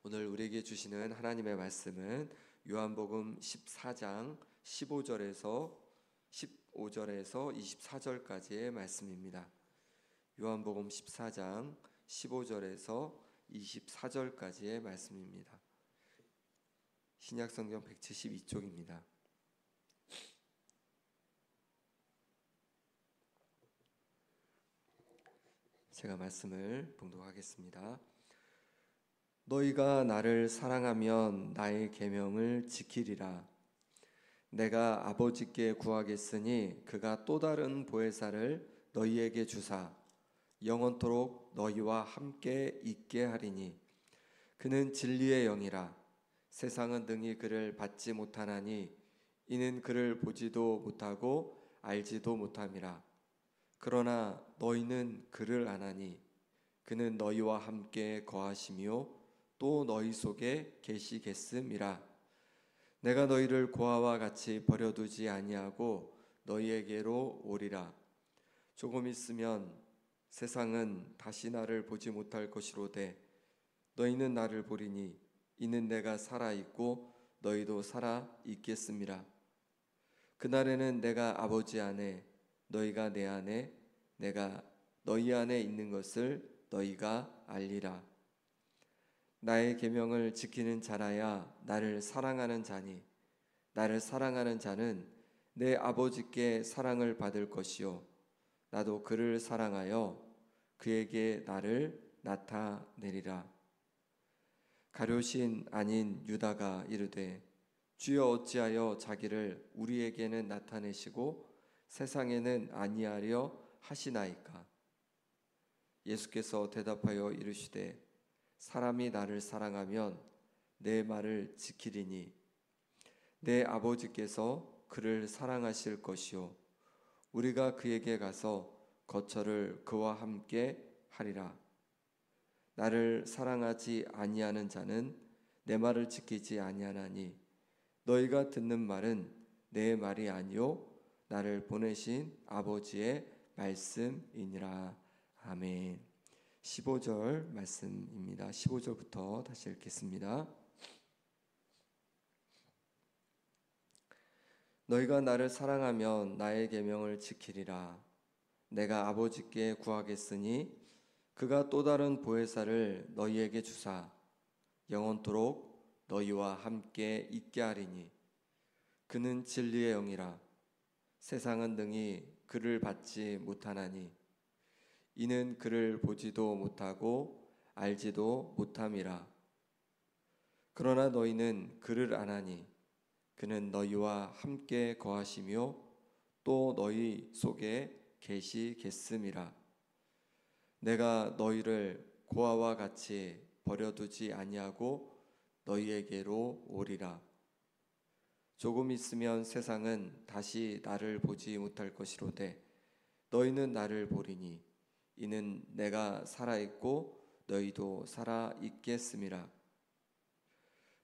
오늘 우리에게 주시는 하나님의 말씀은 요한복음 14장 15절에서 24절까지의 말씀입니다. 요한복음 14장 15절에서 24절까지의 말씀입니다. 신약성경 172쪽입니다. 제가 말씀을 봉독하겠습니다. 너희가 나를 사랑하면 나의 계명을 지키리라. 내가 아버지께 구하겠으니 그가 또 다른 보혜사를 너희에게 주사 영원토록 너희와 함께 있게 하리니 그는 진리의 영이라. 세상은 능히 그를 받지 못하나니 이는 그를 보지도 못하고 알지도 못함이라. 그러나 너희는 그를 아나니 그는 너희와 함께 거하시며 또 너희 속에 계시겠음이라. 내가 너희를 고아와 같이 버려두지 아니하고 너희에게로 오리라. 조금 있으면 세상은 다시 나를 보지 못할 것이로되 너희는 나를 보리니 이는 내가 살아있고 너희도 살아있겠음이라. 그날에는 내가 아버지 안에 너희가 내 안에 내가 너희 안에 있는 것을 너희가 알리라. 나의 계명을 지키는 자라야 나를 사랑하는 자니 나를 사랑하는 자는 내 아버지께 사랑을 받을 것이요 나도 그를 사랑하여 그에게 나를 나타내리라. 가룟신 아닌 유다가 이르되 주여 어찌하여 자기를 우리에게는 나타내시고 세상에는 아니하려 하시나이까. 예수께서 대답하여 이르시되 사람이 나를 사랑하면 내 말을 지키리니 내 아버지께서 그를 사랑하실 것이요 우리가 그에게 가서 거처를 그와 함께 하리라. 나를 사랑하지 아니하는 자는 내 말을 지키지 아니하나니 너희가 듣는 말은 내 말이 아니요 나를 보내신 아버지의 말씀이니라. 아멘. 15절 말씀입니다. 15절부터 다시 읽겠습니다. 너희가 나를 사랑하면 나의 계명을 지키리라. 내가 아버지께 구하겠으니 그가 또 다른 보혜사를 너희에게 주사 영원토록 너희와 함께 있게 하리니 그는 진리의 영이라. 세상은 능히 그를 받지 못하나니 이는 그를 보지도 못하고 알지도 못함이라. 그러나 너희는 그를 아나니 그는 너희와 함께 거하시며 또 너희 속에 계시겠음이라. 내가 너희를 고아와 같이 버려두지 아니하고 너희에게로 오리라. 조금 있으면 세상은 다시 나를 보지 못할 것이로되 너희는 나를 보리니 이는 내가 살아있고 너희도 살아있겠음이라.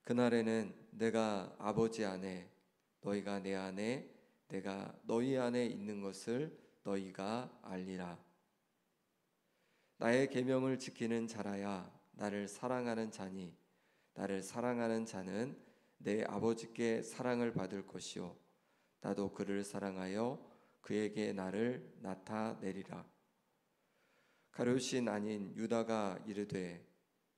그날에는 내가 아버지 안에 너희가 내 안에 내가 너희 안에 있는 것을 너희가 알리라. 나의 계명을 지키는 자라야 나를 사랑하는 자니 나를 사랑하는 자는 내 아버지께 사랑을 받을 것이요 나도 그를 사랑하여 그에게 나를 나타내리라. 가룟신 아닌 유다가 이르되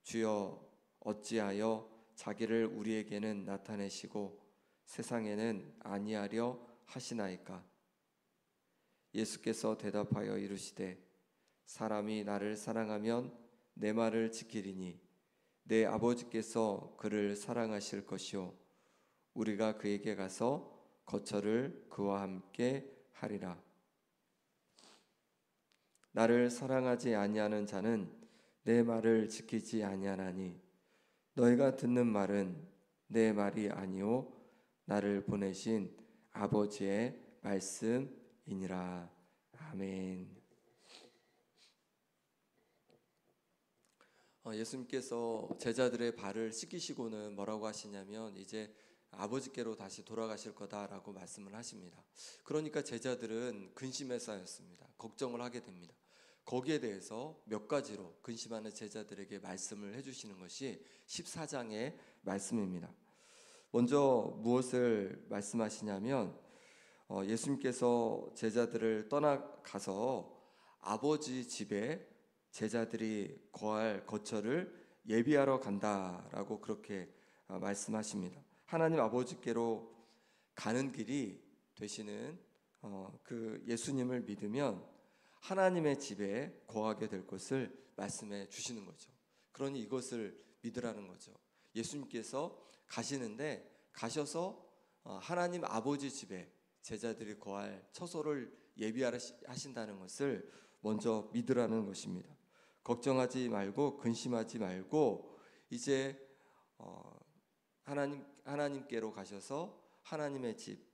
주여 어찌하여 자기를 우리에게는 나타내시고 세상에는 아니하려 하시나이까. 예수께서 대답하여 이르시되 사람이 나를 사랑하면 내 말을 지키리니 내 아버지께서 그를 사랑하실 것이요 우리가 그에게 가서 거처를 그와 함께 하리라. 나를 사랑하지 아니하는 자는 내 말을 지키지 아니하나니 너희가 듣는 말은 내 말이 아니요 나를 보내신 아버지의 말씀이니라. 아멘. 예수님께서 제자들의 발을 씻기시고는 뭐라고 하시냐면 이제 아버지께로 다시 돌아가실 거다라고 말씀을 하십니다. 그러니까 제자들은 근심에 쌓였습니다. 걱정을 하게 됩니다. 거기에 대해서 몇 가지로 근심하는 제자들에게 말씀을 해주시는 것이 14장의 말씀입니다. 먼저 무엇을 말씀하시냐면 예수님께서 제자들을 떠나가서 아버지 집에 제자들이 거할 거처를 예비하러 간다라고 그렇게 말씀하십니다. 하나님 아버지께로 가는 길이 되시는 그 예수님을 믿으면 하나님의 집에 거하게 될 것을 말씀해 주시는 거죠. 그러니 이것을 믿으라는 거죠. 예수님께서 가시는데 가셔서 하나님 아버지 집에 제자들이 거할 처소를 예비하라 하신다는 것을 먼저 믿으라는 것입니다. 걱정하지 말고 근심하지 말고 이제 하나님께로 가셔서 하나님의 집,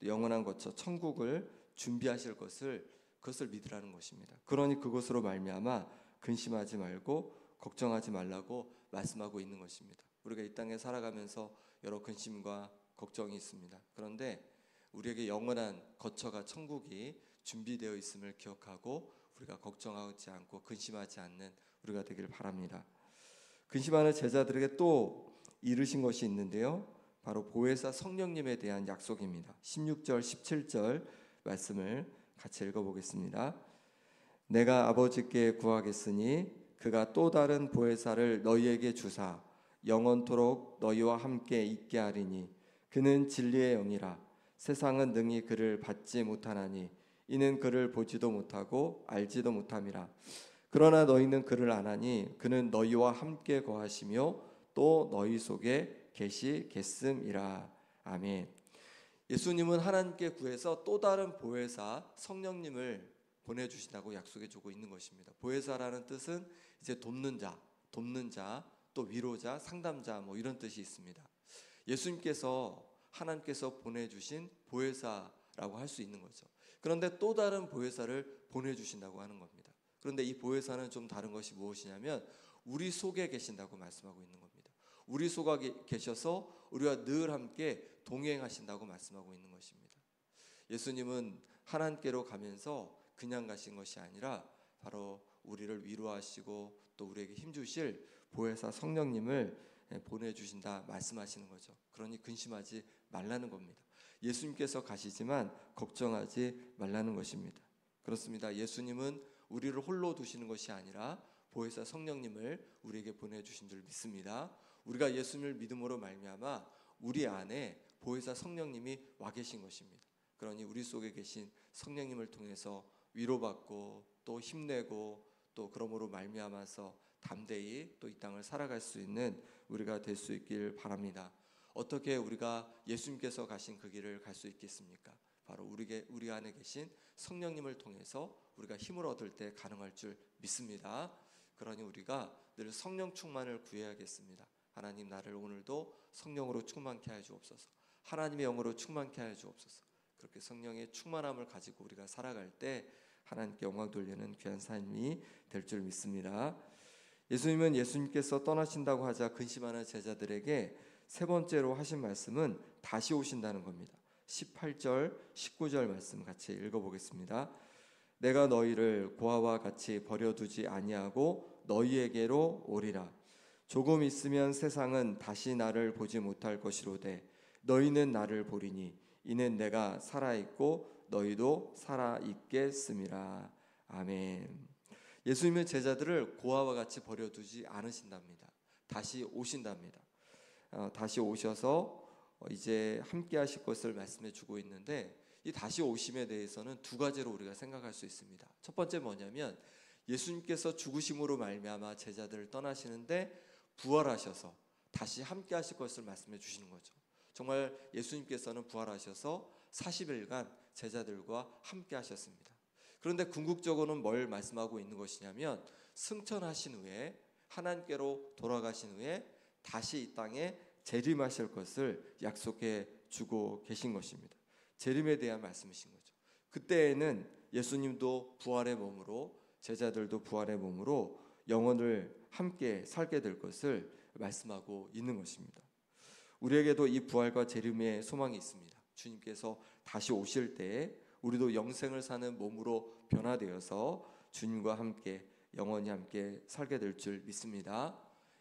영원한 거처 천국을 준비하실 그것을 믿으라는 것입니다. 그러니 그것으로 말미암아 근심하지 말고 걱정하지 말라고 말씀하고 있는 것입니다. 우리가 이 땅에 살아가면서 여러 근심과 걱정이 있습니다. 그런데 우리에게 영원한 거처가 천국이 준비되어 있음을 기억하고 우리가 걱정하지 않고 근심하지 않는 우리가 되길 바랍니다. 근심하는 제자들에게 또 이르신 것이 있는데요. 바로 보혜사 성령님에 대한 약속입니다. 16절 17절 말씀을 같이 읽어보겠습니다. 내가 아버지께 구하겠으니 그가 또 다른 보혜사를 너희에게 주사 영원토록 너희와 함께 있게 하리니 그는 진리의 영이라. 세상은 능히 그를 받지 못하나니 이는 그를 보지도 못하고 알지도 못함이라. 그러나 너희는 그를 아나니 그는 너희와 함께 거하시며 또 너희 속에 계시겠음이라. 아멘. 예수님은 하나님께 구해서 또 다른 보혜사 성령님을 보내주신다고 약속해주고 있는 것입니다. 보혜사라는 뜻은 이제 돕는 자, 또 위로자, 상담자 뭐 이런 뜻이 있습니다. 하나님께서 보내주신 보혜사라고 할 수 있는 거죠. 그런데 또 다른 보혜사를 보내주신다고 하는 겁니다. 그런데 이 보혜사는 좀 다른 것이 무엇이냐면 우리 속에 계신다고 말씀하고 있는 겁니다. 우리 속에 계셔서 우리와 늘 함께 동행하신다고 말씀하고 있는 것입니다. 예수님은 하나님께로 가면서 그냥 가신 것이 아니라 바로 우리를 위로하시고 또 우리에게 힘주실 보혜사 성령님을 보내주신다 말씀하시는 거죠. 그러니 근심하지 말라는 겁니다. 예수님께서 가시지만 걱정하지 말라는 것입니다. 그렇습니다. 예수님은 우리를 홀로 두시는 것이 아니라 보혜사 성령님을 우리에게 보내주신 줄 믿습니다. 우리가 예수님을 믿음으로 말미암아 우리 안에 보혜사 성령님이 와 계신 것입니다. 그러니 우리 속에 계신 성령님을 통해서 위로받고 또 힘내고 또 그러므로 말미암아서 담대히 또 이 땅을 살아갈 수 있는 우리가 될 수 있길 바랍니다. 어떻게 우리가 예수님께서 가신 그 길을 갈 수 있겠습니까? 바로 우리 안에 계신 성령님을 통해서 우리가 힘을 얻을 때 가능할 줄 믿습니다. 그러니 우리가 늘 성령 충만을 구해야겠습니다. 하나님 나를 오늘도 성령으로 충만케 하여 주옵소서. 하나님의 영으로 충만케 하여 주옵소서. 그렇게 성령의 충만함을 가지고 우리가 살아갈 때 하나님께 영광 돌리는 귀한 삶이 될 줄 믿습니다. 예수님은 예수님께서 떠나신다고 하자 근심하는 제자들에게 세 번째로 하신 말씀은 다시 오신다는 겁니다. 18절 19절 말씀 같이 읽어보겠습니다. 내가 너희를 고아와 같이 버려두지 아니하고 너희에게로 오리라. 조금 있으면 세상은 다시 나를 보지 못할 것이로되 너희는 나를 보리니 이는 내가 살아있고 너희도 살아있겠음이라. 아멘. 예수님은 제자들을 고아와 같이 버려두지 않으신답니다. 다시 오신답니다. 다시 오셔서 이제 함께 하실 것을 말씀해 주고 있는데 이 다시 오심에 대해서는 두 가지로 우리가 생각할 수 있습니다. 첫 번째 뭐냐면 예수님께서 죽으심으로 말미암아 제자들을 떠나시는데 부활하셔서 다시 함께 하실 것을 말씀해 주시는 거죠. 정말 예수님께서는 부활하셔서 40일간 제자들과 함께 하셨습니다. 그런데 궁극적으로는 뭘 말씀하고 있는 것이냐면 승천하신 후에 하나님께로 돌아가신 후에 다시 이 땅에 재림하실 것을 약속해 주고 계신 것입니다. 재림에 대한 말씀이신 거죠. 그때에는 예수님도 부활의 몸으로 제자들도 부활의 몸으로 영원을 함께 살게 될 것을 말씀하고 있는 것입니다. 우리에게도 이 부활과 재림의 소망이 있습니다. 주님께서 다시 오실 때에 우리도 영생을 사는 몸으로 변화되어서 주님과 함께 영원히 함께 살게 될 줄 믿습니다.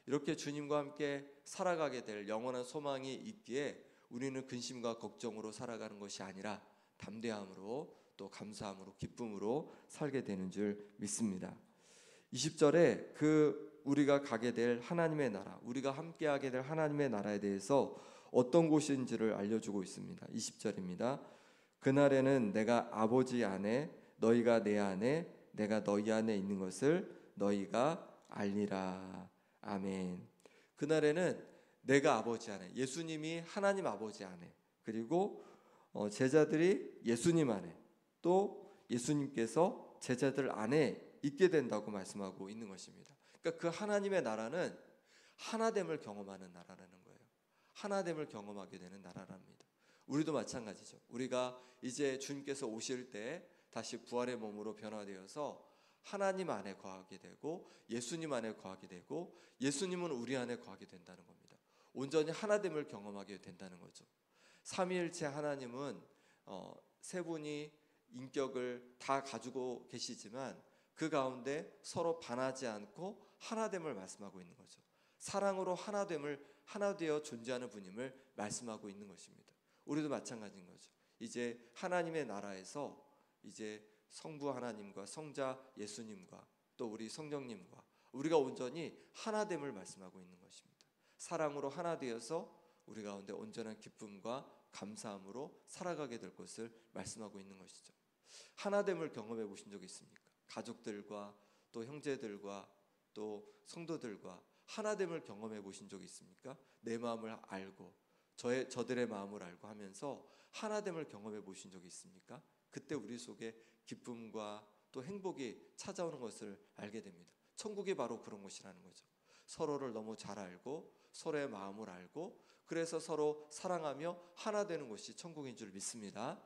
이렇게 주님과 함께 살아가게 될 영원한 소망이 있기에 우리는 근심과 걱정으로 살아가는 것이 아니라 담대함으로 또 감사함으로 기쁨으로 살게 되는 줄 믿습니다. 20절에 우리가 가게 될 하나님의 나라, 우리가 함께하게 될 하나님의 나라에 대해서 어떤 곳인지를 알려주고 있습니다. 20절입니다. 그날에는 내가 아버지 안에 너희가 내 안에 내가 너희 안에 있는 것을 너희가 알리라. 아멘. 그날에는 내가 아버지 안에, 예수님이 하나님 아버지 안에, 그리고 제자들이 예수님 안에, 또 예수님께서 제자들 안에 있게 된다고 말씀하고 있는 것입니다. 그러니까 그 하나님의 나라는 하나됨을 경험하는 나라라는 거예요. 하나됨을 경험하게 되는 나라랍니다. 우리도 마찬가지죠. 우리가 이제 주님께서 오실 때 다시 부활의 몸으로 변화되어서 하나님 안에 거하게 되고 예수님 안에 거하게 되고 예수님은 우리 안에 거하게 된다는 겁니다. 온전히 하나됨을 경험하게 된다는 거죠. 삼위일체 하나님은 세 분이 인격을 다 가지고 계시지만 그 가운데 서로 반하지 않고 하나됨을 말씀하고 있는 거죠. 사랑으로 하나 되어 존재하는 분임을 말씀하고 있는 것입니다. 우리도 마찬가지인 거죠. 이제 하나님의 나라에서 이제 성부 하나님과 성자 예수님과 또 우리 성령님과 우리가 온전히 하나됨을 말씀하고 있는 것입니다. 사랑으로 하나 되어서 우리 가운데 온전한 기쁨과 감사함으로 살아가게 될 것을 말씀하고 있는 것이죠. 하나됨을 경험해 보신 적 있습니까? 가족들과 또 형제들과 또 성도들과 하나됨을 경험해 보신 적 있습니까? 내 마음을 알고 저들의 마음을 알고 하면서 하나됨을 경험해 보신 적이 있습니까? 그때 우리 속에 기쁨과 또 행복이 찾아오는 것을 알게 됩니다. 천국이 바로 그런 것이라는 거죠. 서로를 너무 잘 알고 서로의 마음을 알고 그래서 서로 사랑하며 하나 되는 것이 천국인 줄 믿습니다.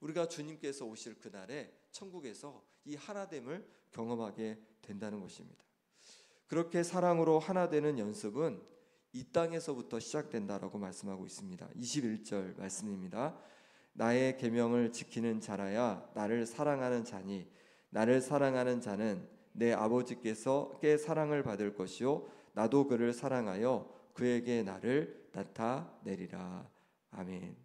우리가 주님께서 오실 그날에 천국에서 이 하나됨을 경험하게 된다는 것입니다. 그렇게 사랑으로 하나 되는 연습은 이 땅에서부터 시작된다라고 말씀하고 있습니다. 21절 말씀입니다. 나의 계명을 지키는 자라야 나를 사랑하는 자니 나를 사랑하는 자는 내 아버지께서 께 사랑을 받을 것이요 나도 그를 사랑하여 그에게 나를 나타내리라. 아멘.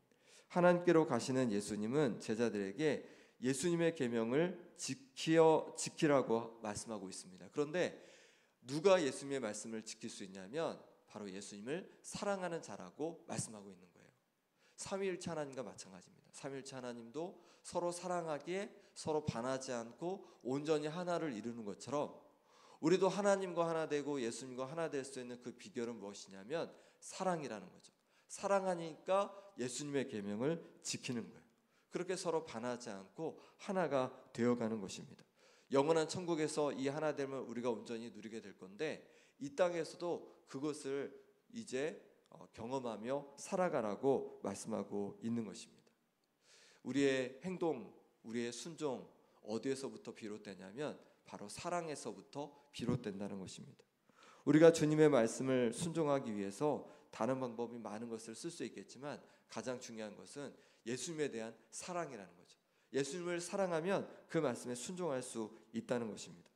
하나님께로 가시는 예수님은 제자들에게 예수님의 계명을 지키라고 말씀하고 있습니다. 그런데 누가 예수님의 말씀을 지킬 수 있냐면 바로 예수님을 사랑하는 자라고 말씀하고 있는 거예요. 삼위일체 하나님과 마찬가지입니다. 삼위일체 하나님도 서로 사랑하기에 서로 반하지 않고 온전히 하나를 이루는 것처럼 우리도 하나님과 하나 되고 예수님과 하나 될 수 있는 그 비결은 무엇이냐면 사랑이라는 거죠. 사랑하니까 예수님의 계명을 지키는 거예요. 그렇게 서로 반하지 않고 하나가 되어가는 것입니다. 영원한 천국에서 이 하나됨을 우리가 온전히 누리게 될 건데 이 땅에서도 그것을 이제 경험하며 살아가라고 말씀하고 있는 것입니다. 우리의 행동, 우리의 순종 어디에서부터 비롯되냐면 바로 사랑에서부터 비롯된다는 것입니다. 우리가 주님의 말씀을 순종하기 위해서 다른 방법이 많은 것을 쓸 수 있겠지만 가장 중요한 것은 예수님에 대한 사랑이라는 거죠. 예수님을 사랑하면 그 말씀에 순종할 수 있다는 것입니다.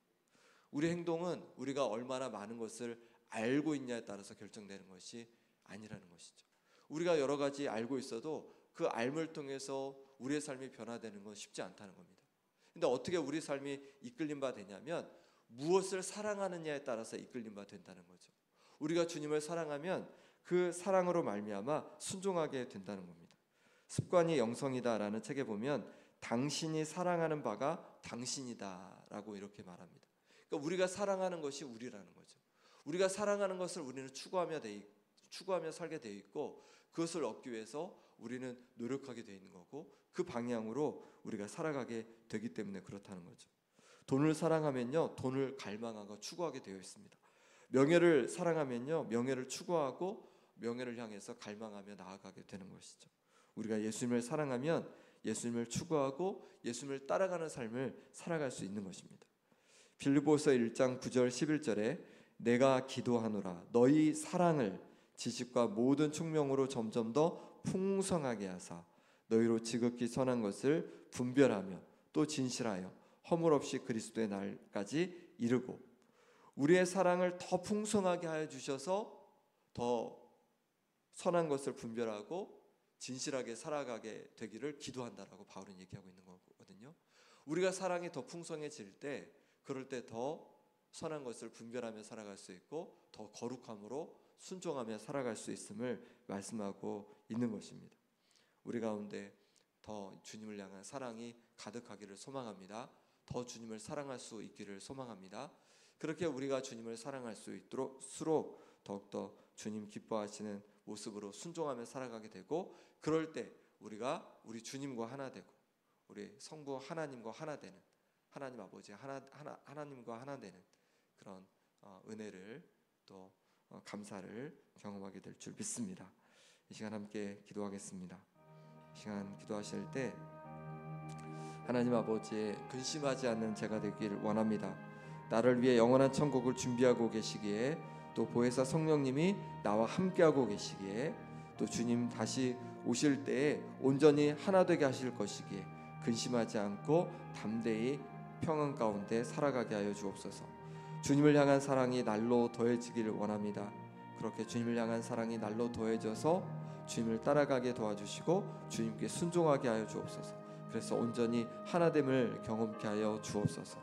우리 행동은 우리가 얼마나 많은 것을 알고 있냐에 따라서 결정되는 것이 아니라는 것이죠. 우리가 여러 가지 알고 있어도 그 알을 통해서 우리의 삶이 변화되는 건 쉽지 않다는 겁니다. 근데 어떻게 우리 삶이 이끌림 바 되냐면 무엇을 사랑하느냐에 따라서 이끌림 바 된다는 거죠. 우리가 주님을 사랑하면 그 사랑으로 말미암아 순종하게 된다는 겁니다. 습관이 영성이다라는 책에 보면 당신이 사랑하는 바가 당신이다라고 이렇게 말합니다. 그러니까 우리가 사랑하는 것이 우리라는 거죠. 우리가 사랑하는 것을 우리는 추구하며 살게 되어 있고 그것을 얻기 위해서 우리는 노력하게 되어 있는 거고 그 방향으로 우리가 살아가게 되기 때문에 그렇다는 거죠. 돈을 사랑하면요 돈을 갈망하고 추구하게 되어 있습니다. 명예를 사랑하면요 명예를 추구하고 명예를 향해서 갈망하며 나아가게 되는 것이죠. 우리가 예수님을 사랑하면 예수님을 추구하고 예수님을 따라가는 삶을 살아갈 수 있는 것입니다. 빌립보서 1장 9절 11절에 내가 기도하노라 너희 사랑을 지식과 모든 총명으로 점점 더 풍성하게 하사 너희로 지극히 선한 것을 분별하며 또 진실하여 허물 없이 그리스도의 날까지 이르고 우리의 사랑을 더 풍성하게 하여 주셔서 더 선한 것을 분별하고 진실하게 살아가게 되기를 기도한다라고 바울은 얘기하고 있는 거거든요. 우리가 사랑이 더 풍성해질 때 그럴 때 더 선한 것을 분별하며 살아갈 수 있고 더 거룩함으로 순종하며 살아갈 수 있음을 말씀하고 있는 것입니다. 우리 가운데 더 주님을 향한 사랑이 가득하기를 소망합니다. 더 주님을 사랑할 수 있기를 소망합니다. 그렇게 우리가 주님을 사랑할 수 있도록 더욱더 주님 기뻐하시는 모습으로 순종하며 살아가게 되고 그럴 때 우리가 우리 주님과 하나 되고 우리 성부 하나님과 하나 되는 하나님 아버지 하나님과 하나 되는 그런 은혜를 또 감사를 경험하게 될 줄 믿습니다. 이 시간 함께 기도하겠습니다. 이 시간 기도하실 때 하나님 아버지의 근심하지 않는 제가 되기를 원합니다. 나를 위해 영원한 천국을 준비하고 계시기에 또 보혜사 성령님이 나와 함께하고 계시기에 또 주님 다시 오실 때에 온전히 하나 되게 하실 것이기에 근심하지 않고 담대히 평안 가운데 살아가게 하여 주옵소서. 주님을 향한 사랑이 날로 더해지기를 원합니다. 그렇게 주님을 향한 사랑이 날로 더해져서 주님을 따라가게 도와주시고 주님께 순종하게 하여 주옵소서. 그래서 온전히 하나됨을 경험케 하여 주옵소서.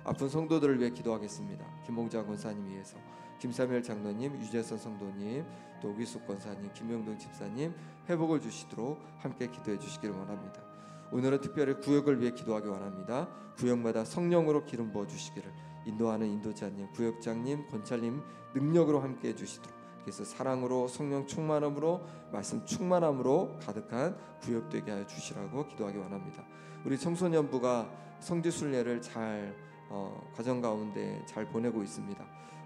아픈 성도들을 위해 기도하겠습니다. 김봉자 권사님 위해서, 김사무엘 장로님, 유재선 성도님, 또 위숙 권사님, 김명동 집사님 회복을 주시도록 함께 기도해 주시기를 원합니다. 오늘은 특별히 구역을 위해 기도하기 원합니다. 구역마다 성령으로 기름 부어 주시기를 인도하는 인도자님, 구역장님, 권찰님 능력으로 함께 해주시도록 그래서 사랑으로 성령 충만함으로 말씀 충만함으로 가득한 구역 되게 하여 주시라고 기도하기 원합니다. 우리 청소년부가 성지순례를 잘 가정 가운데 잘 보내고 있습니다.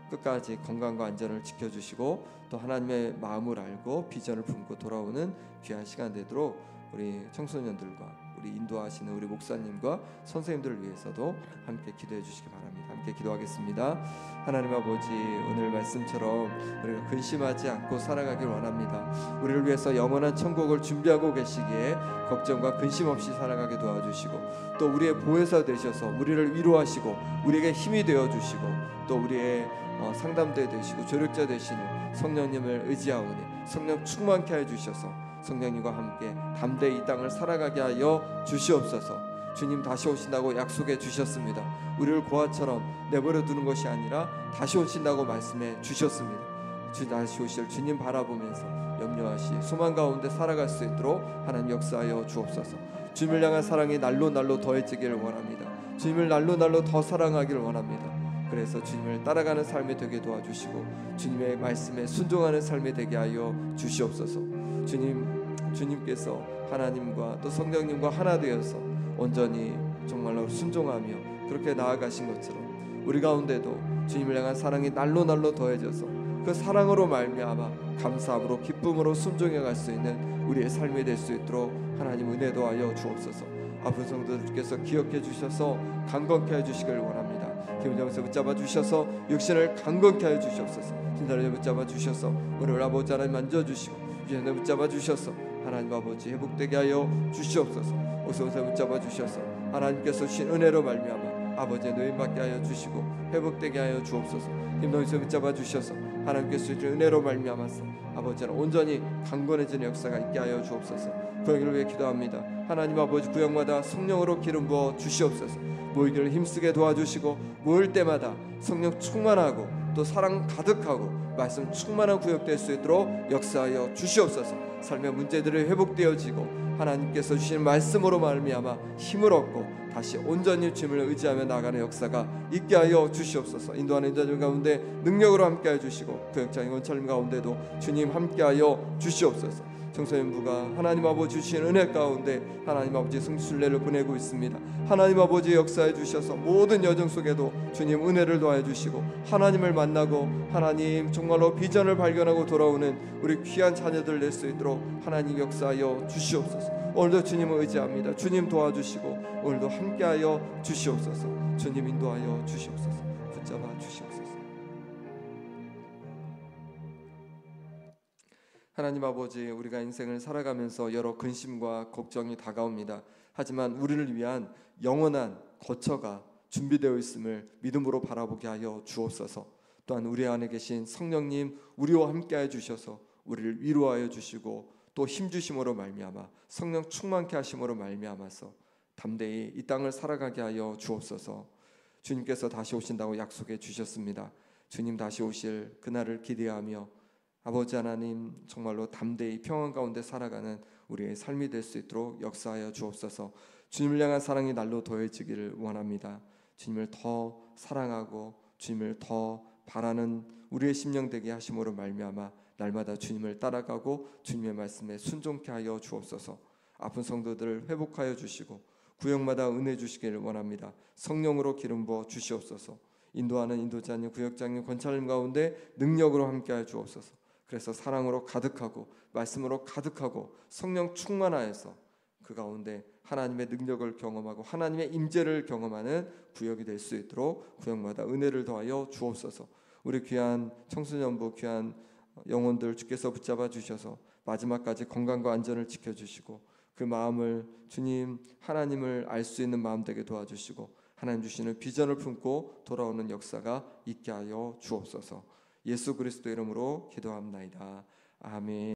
끝까지 건강과 안전을 지켜주시고 또 하나님의 마음을 알고 비전을 품고 돌아오는 귀한 시간 되도록 우리 청소년들과 우리 인도하시는 우리 목사님과 선생님들을 위해서도 함께 기도해 주시기 바랍니다. 함께 기도하겠습니다. 하나님 아버지, 오늘 말씀처럼 우리가 근심하지 않고 살아가길 원합니다. 우리를 위해서 영원한 천국을 준비하고 계시기에 걱정과 근심 없이 살아가게 도와주시고 또 우리의 보혜사 되셔서 우리를 위로하시고 우리에게 힘이 되어주시고 또 우리의 상담대 되시고 조력자 되시는 성령님을 의지하오니 성령 충만케 해주셔서 성령님과 함께 담대히 이 땅을 살아가게 하여 주시옵소서. 주님 다시 오신다고 약속해 주셨습니다. 우리를 고아처럼 내버려 두는 것이 아니라 다시 오신다고 말씀해 주셨습니다. 주님 다시 오실 주님 바라보면서 염려하시 소망 가운데 살아갈 수 있도록 하나님 역사하여 주옵소서. 주님을 향한 사랑이 날로 날로 더해지기를 원합니다. 주님을 날로 날로 더 사랑하기를 원합니다. 그래서 주님을 따라가는 삶이 되게 도와주시고 주님의 말씀에 순종하는 삶이 되게 하여 주시옵소서. 주님께서 하나님과 또 성령님과 하나 되어서 온전히 정말로 순종하며 그렇게 나아가신 것처럼 우리 가운데도 주님을 향한 사랑이 날로 날로 더해져서 그 사랑으로 말미암아 감사함으로 기쁨으로 순종해 갈 수 있는 우리의 삶이 될 수 있도록 하나님 은혜도 하여 주옵소서. 아픈 성도들께서 기억해 주셔서 강건케 해 주시길 원합니다. 기운장에서 붙잡아 주셔서 육신을 강건케 하여 주시옵소서. 신사를 붙잡아 주셔서 우리 아버지 하나님 만져주시고 유전을 붙잡아 주셔서 하나님 아버지 회복되게 하여 주시옵소서. 오성사 붙잡아 주셔서 하나님께서 주신 은혜로 말미암아 아버지의 노임 받게 하여 주시고 회복되게 하여 주옵소서. 김동희서 붙잡아 주셔서 하나님께서 주신 은혜로 말미암아서 아버지는 온전히 강건해지는 역사가 있게 하여 주옵소서. 구역을 위해 기도합니다. 하나님 아버지 구역마다 성령으로 기름 부어 주시옵소서. 모이기를 힘쓰게 도와주시고 모일 때마다 성령 충만하고 또 사랑 가득하고 말씀 충만한 구역 될 수 있도록 역사하여 주시옵소서. 삶의 문제들이 회복되어지고 하나님께서 주신 말씀으로 말미암아 힘을 얻고 다시 온전히 주님을 의지하며 나가는 역사가 있게 하여 주시옵소서. 인도하는 인자들 가운데 능력으로 함께하여 주시고 구역장인 원찰님 가운데도 주님 함께하여 주시옵소서. 청소년부가 하나님 아버지 주신 은혜 가운데 하나님 아버지 성순례를 보내고 있습니다. 하나님 아버지 역사해 주셔서 모든 여정 속에도 주님 은혜를 더해 주시고 하나님을 만나고 하나님 정말로 비전을 발견하고 돌아오는 우리 귀한 자녀들 낼 수 있도록 하나님 역사하여 주시옵소서. 오늘도 주님을 의지합니다. 주님 도와주시고 오늘도 함께하여 주시옵소서. 주님 인도하여 주시옵소서. 붙잡아 주시옵소서. 하나님 아버지, 우리가 인생을 살아가면서 여러 근심과 걱정이 다가옵니다. 하지만 우리를 위한 영원한 거처가 준비되어 있음을 믿음으로 바라보게 하여 주옵소서. 또한 우리 안에 계신 성령님 우리와 함께하여 주셔서 우리를 위로하여 주시고 또 힘주심으로 말미암아 성령 충만케 하심으로 말미암아서 담대히 이 땅을 살아가게 하여 주옵소서. 주님께서 다시 오신다고 약속해 주셨습니다. 주님 다시 오실 그날을 기대하며 아버지 하나님 정말로 담대히 평안 가운데 살아가는 우리의 삶이 될 수 있도록 역사하여 주옵소서. 주님을 향한 사랑이 날로 더해지기를 원합니다. 주님을 더 사랑하고 주님을 더 바라는 우리의 심령 되게 하심으로 말미암아 날마다 주님을 따라가고 주님의 말씀에 순종케 하여 주옵소서. 아픈 성도들을 회복하여 주시고 구역마다 은혜 주시기를 원합니다. 성령으로 기름 부어 주시옵소서. 인도하는 인도자님, 구역장님, 권찰님 가운데 능력으로 함께하여 주옵소서. 그래서 사랑으로 가득하고 말씀으로 가득하고 성령 충만하여서 그 가운데 하나님의 능력을 경험하고 하나님의 임재를 경험하는 구역이 될 수 있도록 구역마다 은혜를 더하여 주옵소서. 우리 귀한 청소년부 귀한 영혼들 주께서 붙잡아 주셔서 마지막까지 건강과 안전을 지켜주시고 그 마음을 주님 하나님을 알 수 있는 마음 되게 도와주시고 하나님 주시는 비전을 품고 돌아오는 역사가 있게 하여 주옵소서. 예수 그리스도 이름으로 기도합나이다. 아멘.